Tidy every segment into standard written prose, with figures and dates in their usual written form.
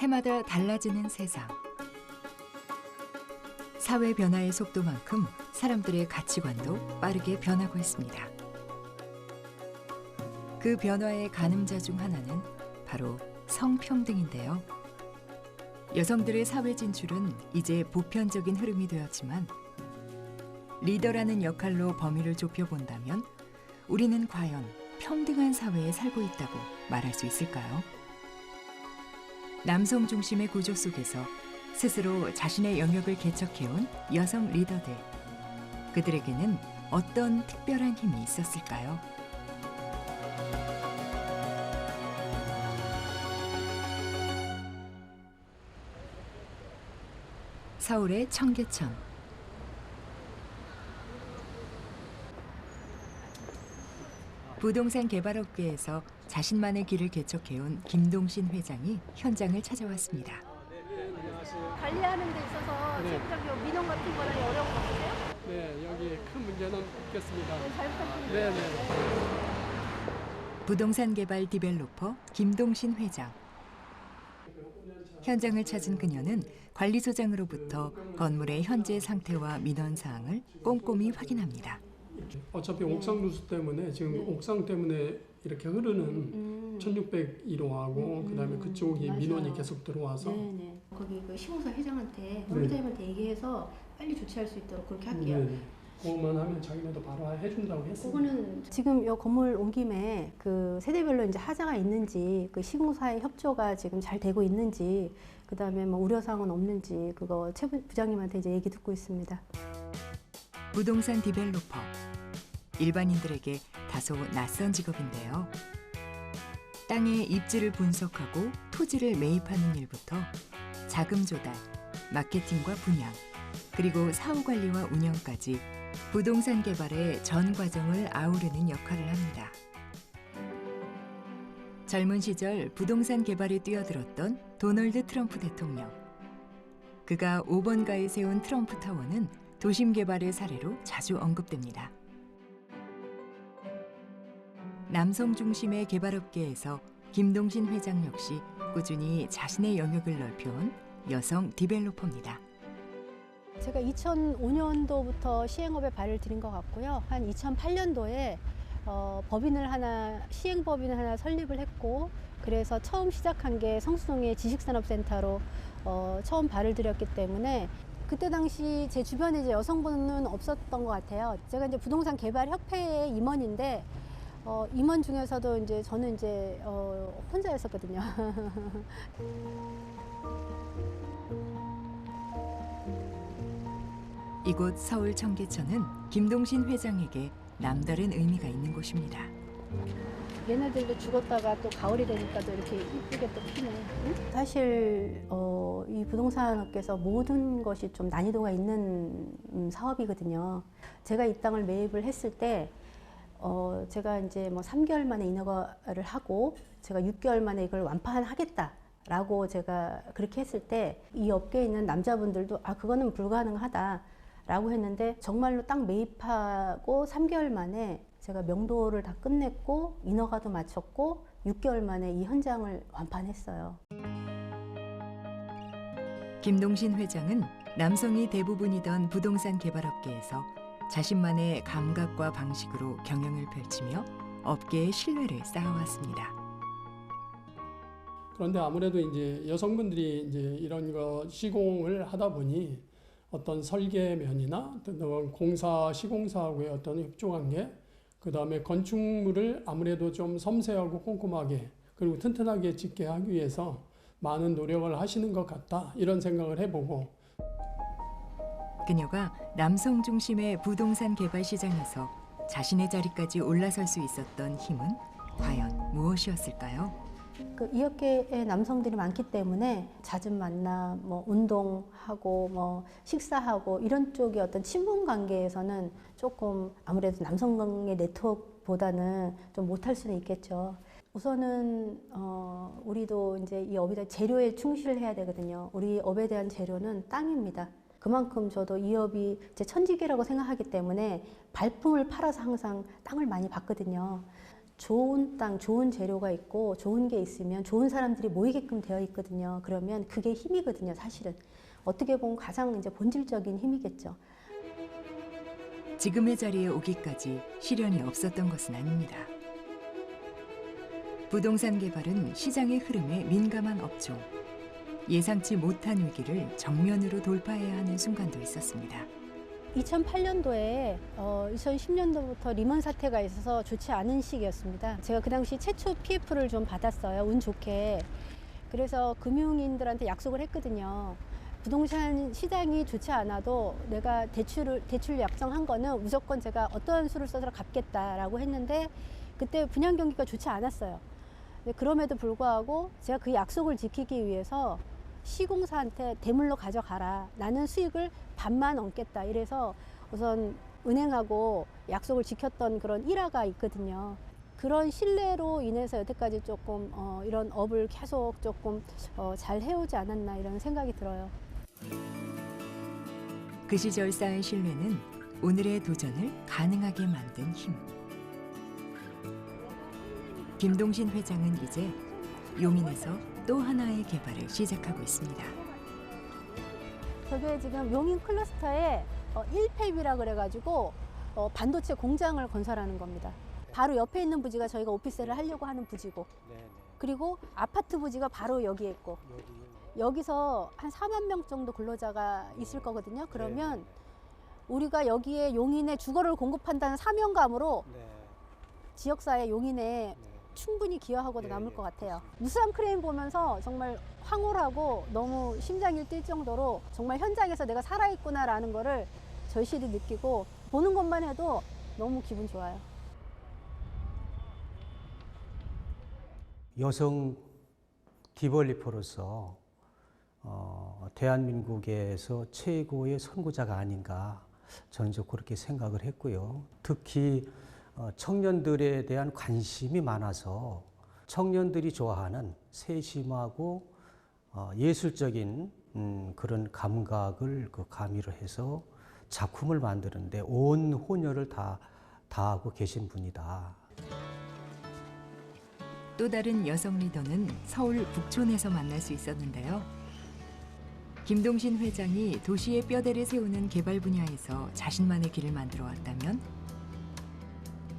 해마다 달라지는 세상. 사회 변화의 속도만큼 사람들의 가치관도 빠르게 변하고 있습니다. 그 변화의 가늠자 중 하나는 바로 성평등인데요. 여성들의 사회 진출은 이제 보편적인 흐름이 되었지만 리더라는 역할로 범위를 좁혀본다면 우리는 과연 평등한 사회에 살고 있다고 말할 수 있을까요? 남성 중심의 구조 속에서 스스로 자신의 영역을 개척해온 여성 리더들. 그들에게는 어떤 특별한 힘이 있었을까요? 서울의 청계천. 부동산 개발업계에서 자신만의 길을 개척해온 김동신 회장이 현장을 찾아왔습니다. 관리하는 데 있어서 지금적인 민원 같은 거는 어려운 거 없으세요? 네, 여기 큰 문제는 없겠습니다. 잘 부탁드립니다. 네. 부동산 개발 디벨로퍼 김동신 회장. 현장을 찾은 그녀는 관리소장으로부터 건물의 현재 상태와 민원 사항을 꼼꼼히 확인합니다. 어차피 옥상 누수 때문에 지금 옥상 때문에 이렇게 흐르는 1601호하고 그다음에 그쪽이 맞아요. 민원이 계속 들어와서 네네. 거기 그 시공사 회장한테 회장님한테 얘기해서 빨리 조치할 수 있도록 그렇게 할게요. 네. 그것만 하면 자기네도 바로 해준다고 했습니다. 그거는 지금 이 건물 온 김에 그 세대별로 이제 하자가 있는지 그 시공사의 협조가 지금 잘 되고 있는지 그다음에 뭐 우려사항은 없는지 그거 최 부장님한테 이제 얘기 듣고 있습니다. 부동산 디벨로퍼. 일반인들에게 다소 낯선 직업인데요. 땅의 입지를 분석하고 토지를 매입하는 일부터 자금 조달, 마케팅과 분양, 그리고 사후 관리와 운영까지 부동산 개발의 전 과정을 아우르는 역할을 합니다. 젊은 시절 부동산 개발에 뛰어들었던 도널드 트럼프 대통령. 그가 5번가에 세운 트럼프 타워는 도심 개발의 사례로 자주 언급됩니다. 남성 중심의 개발업계에서 김동신 회장 역시 꾸준히 자신의 영역을 넓혀온 여성 디벨로퍼입니다. 제가 2005년도부터 시행업에 발을 들인 것 같고요. 한 2008년도에 시행법인을 하나 설립을 했고, 그래서 처음 시작한 게 성수동의 지식산업센터로 처음 발을 들였기 때문에 그때 당시 제 주변에 이제 여성분은 없었던 것 같아요. 제가 이제 부동산 개발 협회의 임원인데 임원 중에서도 이제 저는 이제 혼자였었거든요. 이곳 서울 청계천은 김동신 회장에게 남다른 의미가 있는 곳입니다. 얘네들도 죽었다가 또 가을이 되니까 또 이렇게 이쁘게 또 피네. 응? 사실 이 부동산 업계에서 모든 것이 좀 난이도가 있는 사업이거든요. 제가 이 땅을 매입을 했을 때 제가 이제 뭐 3개월 만에 인허가를 하고 제가 6개월 만에 이걸 완판하겠다라고 제가 그렇게 했을 때 이 업계에 있는 남자분들도 그거는 불가능하다라고 했는데 정말로 땅 매입하고 3개월 만에 제가 명도를 다 끝냈고 인허가도 마쳤고 6개월 만에 이 현장을 완판했어요. 김동신 회장은 남성이 대부분이던 부동산 개발업계에서 자신만의 감각과 방식으로 경영을 펼치며 업계의 신뢰를 쌓아왔습니다. 그런데 아무래도 이제 여성분들이 이제 이런 거 시공을 하다 보니 어떤 설계면이나 어떤 공사 시공사하고의 어떤 협조 관계, 그 다음에 건축물을 아무래도 좀 섬세하고 꼼꼼하게 그리고 튼튼하게 짓게 하기 위해서 많은 노력을 하시는 것 같다 이런 생각을 해보고 그녀가 남성 중심의 부동산 개발 시장에서 자신의 자리까지 올라설 수 있었던 힘은 과연 무엇이었을까요? 이 업계에 남성들이 많기 때문에 잦은 만나, 운동하고, 식사하고 이런 쪽의 어떤 친분 관계에서는 조금 아무래도 남성의 네트워크보다는 좀 못할 수는 있겠죠. 우선은 우리도 이제 이 업에 대한 재료에 충실해야 되거든요. 우리 업에 대한 재료는 땅입니다. 그만큼 저도 이 업이 제 천직이라고 생각하기 때문에 발품을 팔아서 항상 땅을 많이 받거든요. 좋은 땅, 좋은 재료가 있고 좋은 게 있으면 좋은 사람들이 모이게끔 되어 있거든요. 그러면 그게 힘이거든요, 사실은. 어떻게 보면 가장 이제 본질적인 힘이겠죠. 지금의 자리에 오기까지 시련이 없었던 것은 아닙니다. 부동산 개발은 시장의 흐름에 민감한 업종. 예상치 못한 위기를 정면으로 돌파해야 하는 순간도 있었습니다. 2008년도에 2010년도부터 리먼 사태가 있어서 좋지 않은 시기였습니다. 제가 그 당시 최초 PF를 좀 받았어요. 운 좋게. 그래서 금융인들한테 약속을 했거든요. 부동산 시장이 좋지 않아도 내가 대출 약정한 거는 무조건 제가 어떠한 수를 써서 갚겠다라고 했는데 그때 분양 경기가 좋지 않았어요. 근데 그럼에도 불구하고 제가 그 약속을 지키기 위해서 시공사한테 대물로 가져가라. 나는 수익을 반만 얻겠다. 이래서 우선 은행하고 약속을 지켰던 그런 일화가 있거든요. 그런 신뢰로 인해서 여태까지 조금 이런 업을 계속 조금 잘 해오지 않았나 이런 생각이 들어요. 그 시절 쌓은 신뢰는 오늘의 도전을 가능하게 만든 힘. 김동신 회장은 이제 용인에서 또 하나의 개발을 시작하고 있습니다. 저게 지금 용인 클러스터에 1팹이라 그래가지고 반도체 공장을 건설하는 겁니다. 바로 옆에 있는 부지가 저희가 오피스를 하려고 하는 부지고, 그리고 아파트 부지가 바로 여기에 있고, 여기서 한 4만 명 정도 근로자가 있을 거거든요. 그러면 우리가 여기에 용인에 주거를 공급한다는 사명감으로 지역사회 용인에 충분히 기여하고도 남을 것 같아요. 무수한 크레인 보면서 정말 황홀하고 너무 심장이 뛸 정도로 정말 현장에서 내가 살아있구나라는 거를 절실히 느끼고 보는 것만 해도 너무 기분 좋아요. 여성 디벨로퍼로서 대한민국에서 최고의 선구자가 아닌가 저는 좀 그렇게 생각을 했고요. 특히 청년들에 대한 관심이 많아서 청년들이 좋아하는 세심하고 예술적인 그런 감각을 가미를 해서 작품을 만드는데 온 혼혈을 다하고 계신 분이다. 또 다른 여성 리더는 서울 북촌에서 만날 수 있었는데요. 김동신 회장이 도시의 뼈대를 세우는 개발 분야에서 자신만의 길을 만들어 왔다면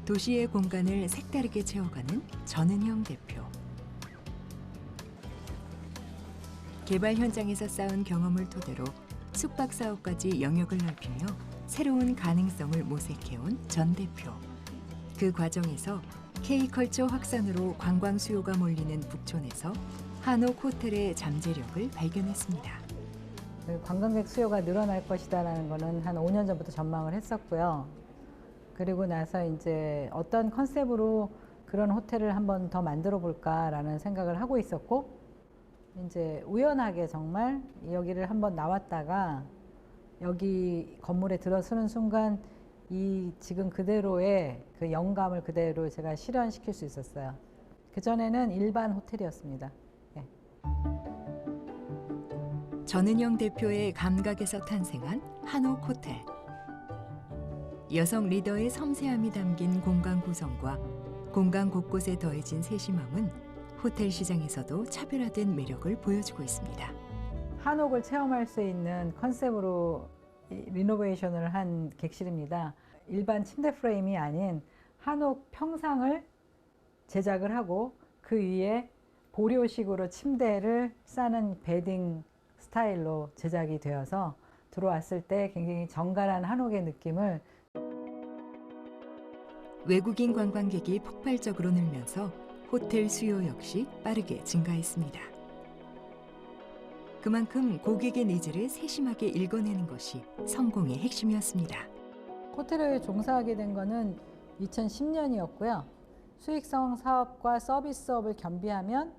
도시의 공간을 색다르게 채워가는 전은형 대표. 개발 현장에서 쌓은 경험을 토대로 숙박 사업까지 영역을 넓히며 새로운 가능성을 모색해온 전 대표. 그 과정에서 K컬처 확산으로 관광 수요가 몰리는 북촌에서 한옥 호텔의 잠재력을 발견했습니다. 관광객 수요가 늘어날 것이다라는 거는 한 5년 전부터 전망을 했었고요. 그리고 나서 이제 어떤 컨셉으로 그런 호텔을 한번 더 만들어 볼까라는 생각을 하고 있었고, 이제 우연하게 정말 여기를 한번 나왔다가 여기 건물에 들어서는 순간 이 지금 그대로의 그 영감을 그대로 제가 실현시킬 수 있었어요. 그전에는 일반 호텔이었습니다. 네. 전은영 대표의 감각에서 탄생한 한옥 호텔. 여성 리더의 섬세함이 담긴 공간 구성과 공간 곳곳에 더해진 세심함은 호텔 시장에서도 차별화된 매력을 보여주고 있습니다. 한옥을 체험할 수 있는 컨셉으로 리노베이션을 한 객실입니다. 일반 침대 프레임이 아닌 한옥 평상을 제작을 하고 그 위에 보료식으로 침대를 싸는 베딩 스타일로 제작이 되어서 들어왔을 때 굉장히 정갈한 한옥의 느낌을. 외국인 관광객이 폭발적으로 늘면서 호텔 수요 역시 빠르게 증가했습니다. 그만큼 고객의 니즈를 세심하게 읽어내는 것이 성공의 핵심이었습니다. 호텔을 종사하게 된 거는 2010년이었고요. 수익성 사업과 서비스업을 겸비하면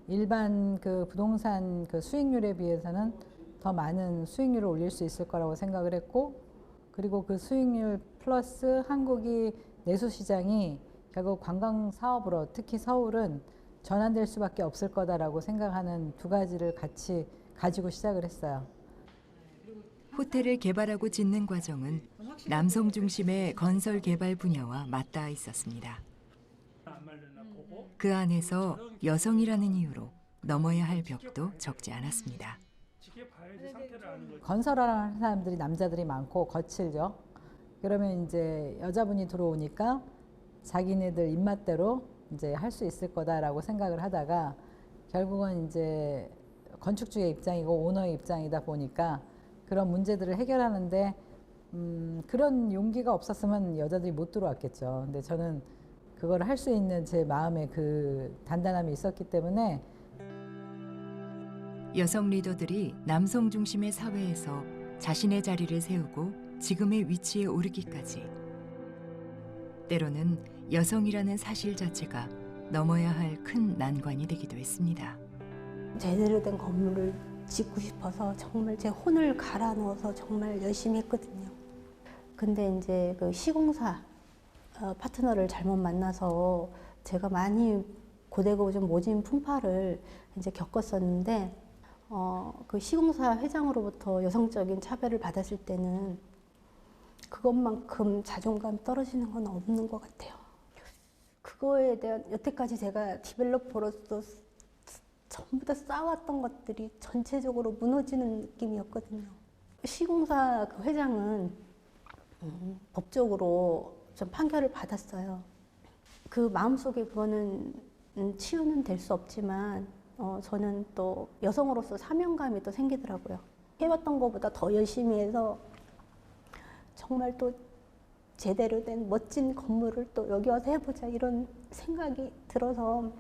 일반 그 부동산 그 수익률에 비해서는 더 많은 수익률을 올릴 수 있을 거라고 생각을 했고, 그리고 그 수익률 플러스 한국이 내수 시장이 결국 관광 사업으로 특히 서울은 전환될 수밖에 없을 거다라고 생각하는 두 가지를 같이 가지고 시작을 했어요. 호텔을 개발하고 짓는 과정은 남성 중심의 건설 개발 분야와 맞닿아 있었습니다. 그 안에서 여성이라는 이유로 넘어야 할 벽도 적지 않았습니다. 건설하는 사람들이 남자들이 많고 거칠죠. 그러면 이제 여자분이 들어오니까 자기네들 입맛대로 이제 할 수 있을 거다라고 생각을 하다가 결국은 이제 건축주의 입장이고 오너의 입장이다 보니까 그런 문제들을 해결하는데 그런 용기가 없었으면 여자들이 못 들어왔겠죠. 근데 저는 그걸 할 수 있는 제 마음의 그 단단함이 있었기 때문에 여성 리더들이 남성 중심의 사회에서 자신의 자리를 세우고 지금의 위치에 오르기까지 때로는 여성이라는 사실 자체가 넘어야 할 큰 난관이 되기도 했습니다. 제대로 된 건물을 짓고 싶어서 정말 제 혼을 갈아 넣어서 정말 열심히 했거든요. 근데 이제 그 시공사 파트너를 잘못 만나서 제가 많이 고되고 좀 모진 풍파를 이제 겪었었는데 그 시공사 회장으로부터 여성적인 차별을 받았을 때는 그것만큼 자존감 떨어지는 건 없는 것 같아요. 그거에 대한 여태까지 제가 디벨로퍼로서 전부 다 쌓아왔던 것들이 전체적으로 무너지는 느낌이었거든요. 시공사 그 회장은 법적으로 좀 판결을 받았어요. 그 마음속에 그거는 치유는 될 수 없지만 저는 또 여성으로서 사명감이 또 생기더라고요. 해왔던 것보다 더 열심히 해서 정말 또 제대로 된 멋진 건물을 또 여기 와서 해보자 이런 생각이 들어서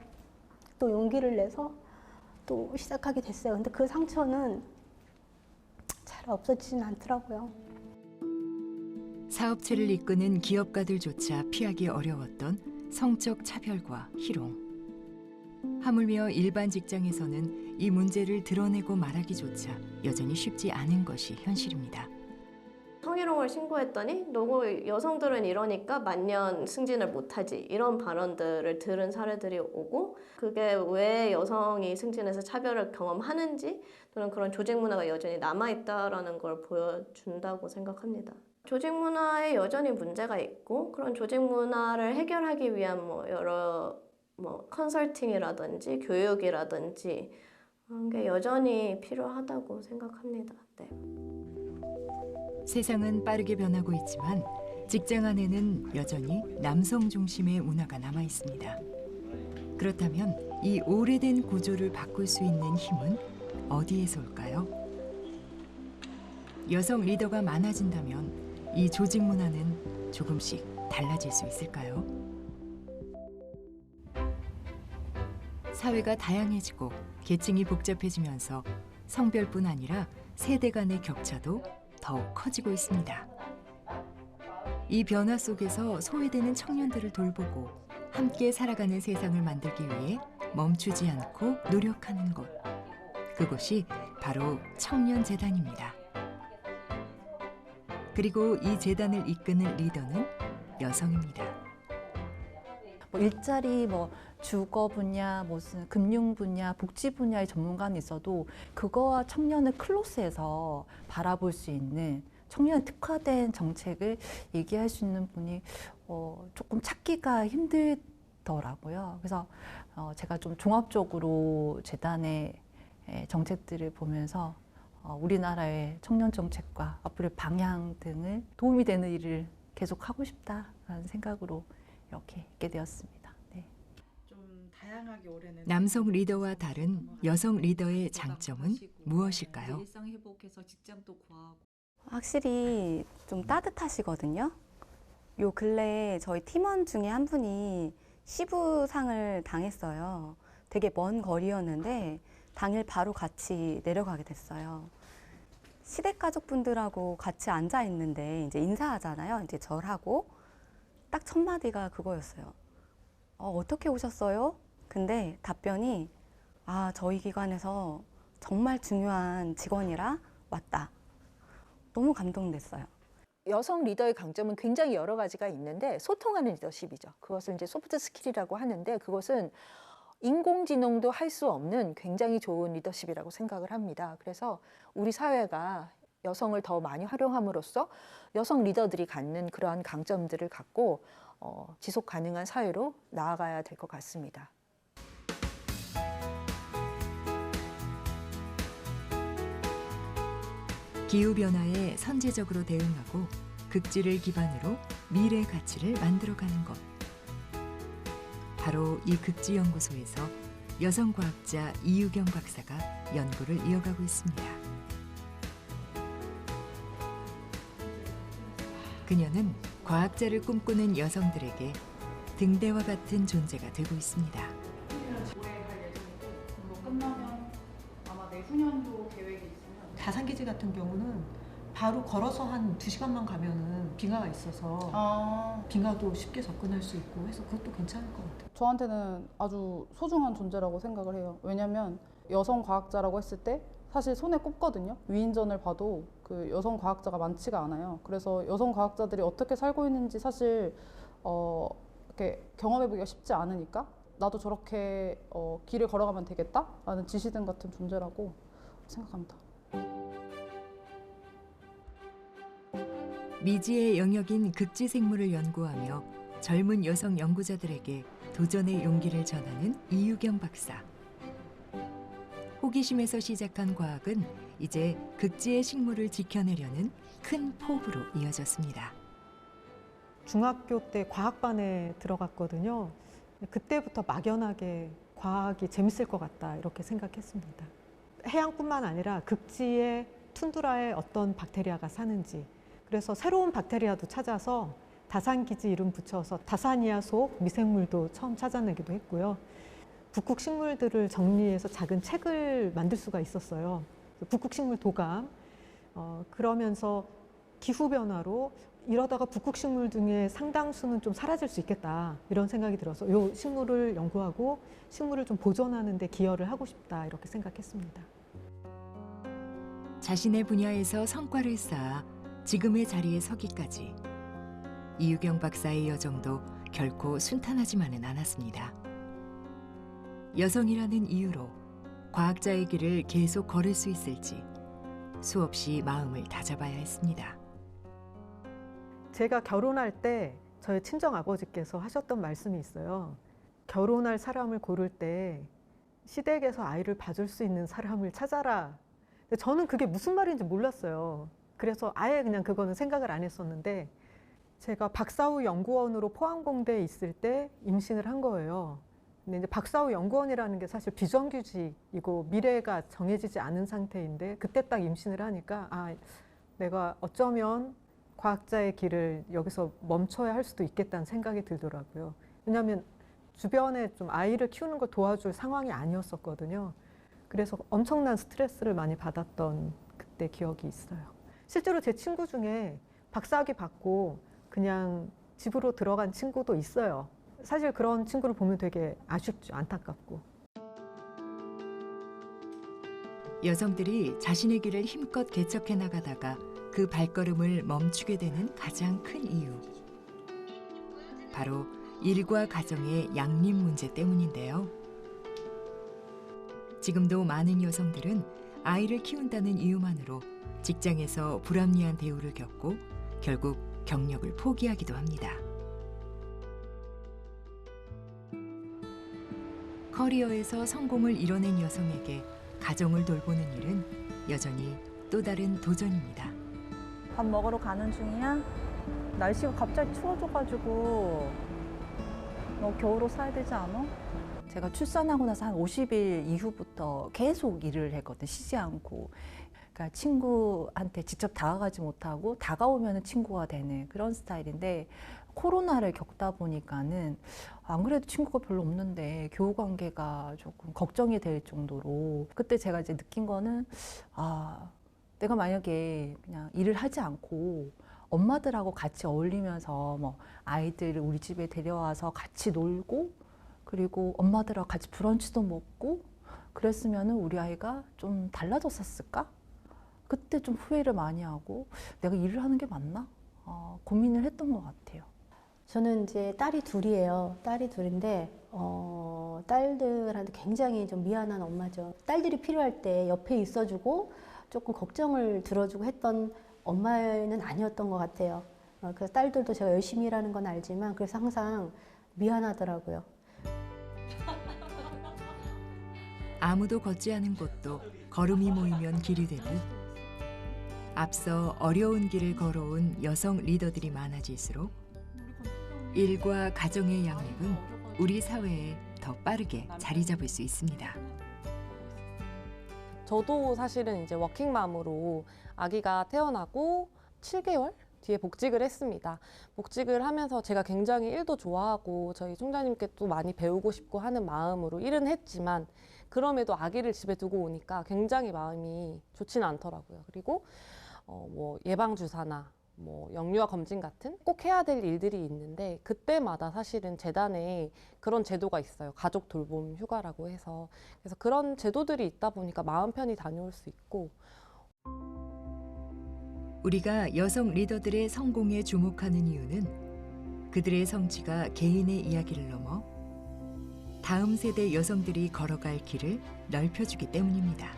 또 용기를 내서 또 시작하게 됐어요. 근데 그 상처는 잘 없어지진 않더라고요. 사업체를 이끄는 기업가들조차 피하기 어려웠던 성적 차별과 희롱. 하물며 일반 직장에서는 이 문제를 드러내고 말하기조차 여전히 쉽지 않은 것이 현실입니다. 성희롱을 신고했더니 너무 여성들은 이러니까 만년 승진을 못하지 이런 발언들을 들은 사례들이 오고 그게 왜 여성이 승진해서 차별을 경험하는지 또는 그런 조직 문화가 여전히 남아있다라는 걸 보여준다고 생각합니다. 조직 문화에 여전히 문제가 있고 그런 조직 문화를 해결하기 위한 여러 컨설팅이라든지 교육이라든지 그런 게 여전히 필요하다고 생각합니다. 네. 세상은 빠르게 변하고 있지만 직장 안에는 여전히 남성 중심의 문화가 남아 있습니다. 그렇다면 이 오래된 구조를 바꿀 수 있는 힘은 어디에서 올까요? 여성 리더가 많아진다면 이 조직 문화는 조금씩 달라질 수 있을까요? 사회가 다양해지고 계층이 복잡해지면서 성별뿐 아니라 세대 간의 격차도 더욱 커지고 있습니다. 이 변화 속에서 소외되는 청년들을 돌보고 함께 살아가는 세상을 만들기 위해 멈추지 않고 노력하는 곳. 그곳이 바로 청년재단입니다. 그리고 이 재단을 이끄는 리더는 여성입니다. 일자리 주거 분야, 무슨 금융 분야, 복지 분야의 전문가는 있어도 그거와 청년을 클로스해서 바라볼 수 있는 청년에 특화된 정책을 얘기할 수 있는 분이 조금 찾기가 힘들더라고요. 그래서 제가 좀 종합적으로 재단의 정책들을 보면서 우리나라의 청년 정책과 앞으로의 방향 등을 도움이 되는 일을 계속 하고 싶다라는 생각으로 이렇게 있게 되었습니다. 네. 남성 리더와 다른 여성 리더의 장점은 무엇일까요? 확실히 좀 따뜻하시거든요. 요 근래에 저희 팀원 중에 한 분이 시부상을 당했어요. 되게 먼 거리였는데 당일 바로 같이 내려가게 됐어요. 시댁 가족분들하고 같이 앉아 있는데 이제 인사하잖아요. 이제 절하고 딱 첫 마디가 그거였어요. 어떻게 오셨어요? 근데 답변이 저희 기관에서 정말 중요한 직원이라 왔다. 너무 감동됐어요. 여성 리더의 강점은 굉장히 여러 가지가 있는데 소통하는 리더십이죠. 그것을 이제 소프트 스킬이라고 하는데 그것은 인공지능도 할 수 없는 굉장히 좋은 리더십이라고 생각을 합니다. 그래서 우리 사회가 여성을 더 많이 활용함으로써 여성 리더들이 갖는 그러한 강점들을 갖고 지속 가능한 사회로 나아가야 될 것 같습니다. 기후변화에 선제적으로 대응하고 극지를 기반으로 미래 가치를 만들어가는 것. 바로 이 극지연구소에서 여성과학자 이유경 박사가 연구를 이어가고 있습니다. 그녀는 과학자를 꿈꾸는 여성들에게 등대와 같은 존재가 되고 있습니다. 다산기지 같은 경우는 바로 걸어서 한 2시간만 가면은 빙하가 있어서 빙하도 쉽게 접근할 수 있고 해서 그것도 괜찮을 것 같아요. 저한테는 아주 소중한 존재라고 생각을 해요. 왜냐면 여성 과학자라고 했을 때 사실 손에 꼽거든요. 위인전을 봐도 그 여성 과학자가 많지가 않아요. 그래서 여성 과학자들이 어떻게 살고 있는지 사실 이렇게 경험해보기가 쉽지 않으니까 나도 저렇게 길을 걸어가면 되겠다라는 지시등 같은 존재라고 생각합니다. 미지의 영역인 극지 생물을 연구하며 젊은 여성 연구자들에게 도전의 용기를 전하는 이유경 박사. 호기심에서 시작한 과학은 이제 극지의 식물을 지켜내려는 큰 포부로 이어졌습니다. 중학교 때 과학반에 들어갔거든요. 그때부터 막연하게 과학이 재밌을 것 같다 이렇게 생각했습니다. 해양뿐만 아니라 극지의 툰드라에 어떤 박테리아가 사는지, 그래서 새로운 박테리아도 찾아서 다산기지 이름 붙여서 다사니아 속 미생물도 처음 찾아내기도 했고요. 북극 식물들을 정리해서 작은 책을 만들 수가 있었어요. 북극 식물 도감. 그러면서 기후변화로 이러다가 북극 식물 중에 상당수는 좀 사라질 수 있겠다 이런 생각이 들어서 이 식물을 연구하고 식물을 좀 보존하는 데 기여를 하고 싶다 이렇게 생각했습니다. 자신의 분야에서 성과를 쌓아 지금의 자리에 서기까지 이유경 박사의 여정도 결코 순탄하지만은 않았습니다. 여성이라는 이유로 과학자의 길을 계속 걸을 수 있을지 수없이 마음을 다잡아야 했습니다. 제가 결혼할 때 저희 친정아버지께서 하셨던 말씀이 있어요. 결혼할 사람을 고를 때 시댁에서 아이를 봐줄 수 있는 사람을 찾아라. 근데 저는 그게 무슨 말인지 몰랐어요. 그래서 아예 그냥 그거는 생각을 안 했었는데 제가 박사후 연구원으로 포항공대에 있을 때 임신을 한 거예요. 근데 이제 박사후 연구원이라는 게 사실 비정규직이고 미래가 정해지지 않은 상태인데 그때 딱 임신을 하니까 아, 내가 어쩌면 과학자의 길을 여기서 멈춰야 할 수도 있겠다는 생각이 들더라고요. 왜냐하면 주변에 좀 아이를 키우는 걸 도와줄 상황이 아니었었거든요. 그래서 엄청난 스트레스를 많이 받았던 그때 기억이 있어요. 실제로 제 친구 중에 박사학위 받고 그냥 집으로 들어간 친구도 있어요. 사실 그런 친구를 보면 되게 아쉽죠. 안타깝고. 여성들이 자신의 길을 힘껏 개척해 나가다가 그 발걸음을 멈추게 되는 가장 큰 이유. 바로 일과 가정의 양립 문제 때문인데요. 지금도 많은 여성들은 아이를 키운다는 이유만으로 직장에서 불합리한 대우를 겪고 결국 경력을 포기하기도 합니다. 커리어에서 성공을 이뤄낸 여성에게 가정을 돌보는 일은 여전히 또 다른 도전입니다. 밥 먹으러 가는 중이야? 날씨가 갑자기 추워져가지고 너 겨울옷 사야 되지 않아? 제가 출산하고 나서 한 50일 이후부터 계속 일을 했거든, 쉬지 않고. 그러니까 친구한테 직접 다가가지 못하고 다가오면 친구가 되는 그런 스타일인데 코로나를 겪다 보니까는 안 그래도 친구가 별로 없는데 교우 관계가 조금 걱정이 될 정도로 그때 제가 이제 느낀 거는 아, 내가 만약에 그냥 일을 하지 않고 엄마들하고 같이 어울리면서 뭐 아이들을 우리 집에 데려와서 같이 놀고 그리고 엄마들하고 같이 브런치도 먹고 그랬으면은 우리 아이가 좀 달라졌었을까? 그때 좀 후회를 많이 하고 내가 일을 하는 게 맞나? 고민을 했던 것 같아요. 저는 이제 딸이 둘이에요. 딸이 둘인데 딸들한테 굉장히 좀 미안한 엄마죠. 딸들이 필요할 때 옆에 있어주고 조금 걱정을 들어주고 했던 엄마는 아니었던 것 같아요. 그래서 딸들도 제가 열심히 일하는 건 알지만 그래서 항상 미안하더라고요. 아무도 걷지 않은 곳도 걸음이 모이면 길이 되듯 앞서 어려운 길을 걸어온 여성 리더들이 많아질수록 일과 가정의 양립은 우리 사회에 더 빠르게 자리 잡을 수 있습니다. 저도 사실은 이제 워킹맘으로 아기가 태어나고 7개월 뒤에 복직을 했습니다. 복직을 하면서 제가 굉장히 일도 좋아하고 저희 총장님께 또 많이 배우고 싶고 하는 마음으로 일은 했지만 그럼에도 아기를 집에 두고 오니까 굉장히 마음이 좋지는 않더라고요. 그리고 뭐 예방주사나 뭐 영유아 검진 같은 꼭 해야 될 일들이 있는데 그때마다 사실은 재단에 그런 제도가 있어요. 가족 돌봄 휴가라고 해서. 그래서 그런 제도들이 있다 보니까 마음 편히 다녀올 수 있고. 우리가 여성 리더들의 성공에 주목하는 이유는 그들의 성취가 개인의 이야기를 넘어 다음 세대 여성들이 걸어갈 길을 넓혀주기 때문입니다.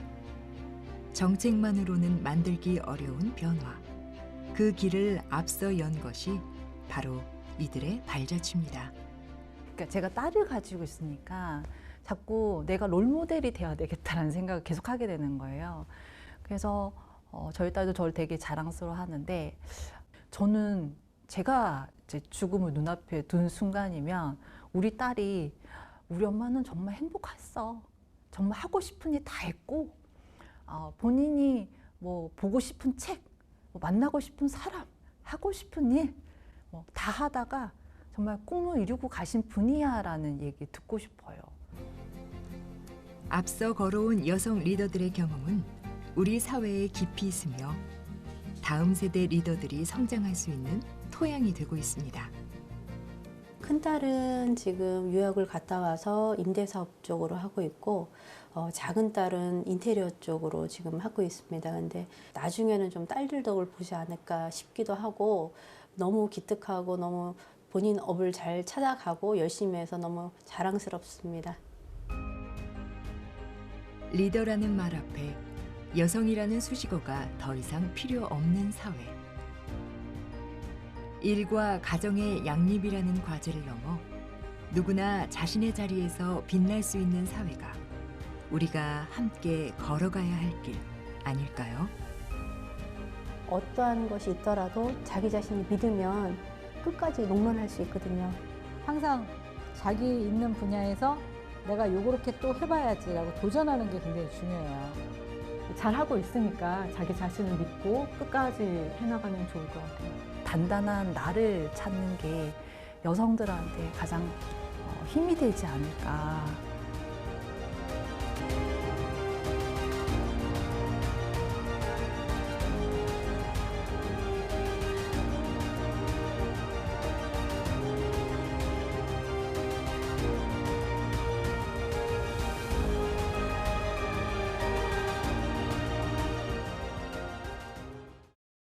정책만으로는 만들기 어려운 변화, 그 길을 앞서 연 것이 바로 이들의 발자취입니다. 그러니까 제가 딸을 가지고 있으니까 자꾸 내가 롤모델이 돼야 되겠다라는 생각을 계속 하게 되는 거예요. 그래서 저희 딸도 저를 되게 자랑스러워하는데 저는 제가 이제 죽음을 눈앞에 둔 순간이면 우리 딸이 우리 엄마는 정말 행복했어. 정말 하고 싶은 일 다 했고 본인이 뭐 보고 싶은 책, 뭐 만나고 싶은 사람, 하고 싶은 일 뭐 다 하다가 정말 꿈을 이루고 가신 분이야라는 얘기 듣고 싶어요. 앞서 걸어온 여성 리더들의 경험은 우리 사회에 깊이 있으며 다음 세대 리더들이 성장할 수 있는 토양이 되고 있습니다. 큰딸은 지금 유학을 갔다 와서 임대사업 쪽으로 하고 있고 작은 딸은 인테리어 쪽으로 지금 하고 있습니다. 근데 나중에는 좀 딸들 덕을 보지 않을까 싶기도 하고 너무 기특하고 너무 본인 업을 잘 찾아가고 열심히 해서 너무 자랑스럽습니다. 리더라는 말 앞에 여성이라는 수식어가 더 이상 필요 없는 사회. 일과 가정의 양립이라는 과제를 넘어 누구나 자신의 자리에서 빛날 수 있는 사회가 우리가 함께 걸어가야 할 길 아닐까요? 어떠한 것이 있더라도 자기 자신이 믿으면 끝까지 농론할 수 있거든요. 항상 자기 있는 분야에서 내가 요렇게 또 해봐야지라고 도전하는 게 굉장히 중요해요. 잘하고 있으니까 자기 자신을 믿고 끝까지 해나가면 좋을 것 같아요. 단단한 나를 찾는 게 여성들한테 가장 힘이 되지 않을까.